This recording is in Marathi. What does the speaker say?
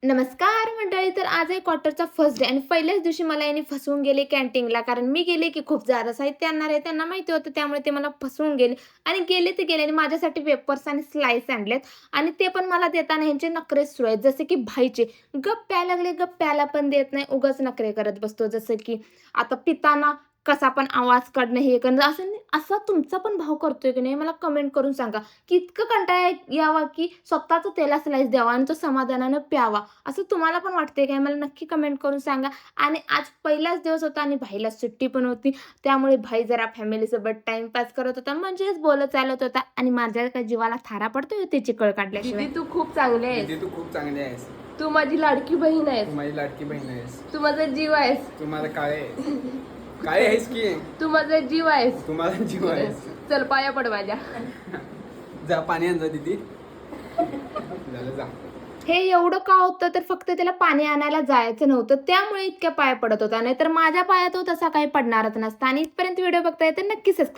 नमस्कार मंडळी. तर आज आहे क्वार्टरचा फर्स्ट डे आणि पहिल्याच दिवशी मला यांनी फसवून गेले कॅन्टीनला. कारण मी गेले की खूप जादा साहित्य आणणार आहे. त्यांना माहिती होतं त्यामुळे ते मला फसवून गेले आणि गेले ते गेले आणि माझ्यासाठी वेफर्स आणि स्लाईस आणलेत आणि ते पण मला देताना ह्यांचे नखरेच सुरू आहेत. जसे की भाईचे गप प्यायला लागले, गप प्यायला पण देत नाही. उगाच नखरे करत बसतो. जसं की आता पिताना कसा पण आवाज काढणं, हे करणं असं नाही. असा तुमचा पण भाव करतोय की नाही मला कमेंट करून सांगा, की इतकं कंटाळा यावा की स्वतःचं त्याला स्लाईस द्यावा आणि तो समाधानानं प्यावा. असं तुम्हाला पण वाटतंय काय? मला नक्की कमेंट करून सांगा. आणि आज पहिलाच दिवस होता आणि भाईला सुट्टी पण होती. त्यामुळे भाई जरा फॅमिलीसोबत टाईमपास करत होता, म्हणजेच बोलत चालत होता आणि माझ्या काय जीवाला थारा पडतोय त्याची कळ काढल्याशिवाय. दीदी तू खूप चांगली आहेस. दीदी तू खूप चांगली आहेस. तू माझी लाडकी बहीण तू आहेस. माझी लाडकी बहीण आहेस. तू माझा जीव आहेस. तू माझा काळे आहेस. काळे आहेस की तू माझा जीव आहेस. तू माझा जीव आहेस. चल पाया पड माझ्या. जा पाणी आण जा दीदी. झालं जा. हे एवढं का होतं तर फक्त त्याला पाणी आणायला जायचं नव्हतं, त्यामुळे इतक्या पाया पडत होता. नाहीतर माझ्या पाया तो तसा काही पडणारच नसता. आणि इथपर्यंत व्हिडिओ बघताय तर नक्की सबस्क्राईब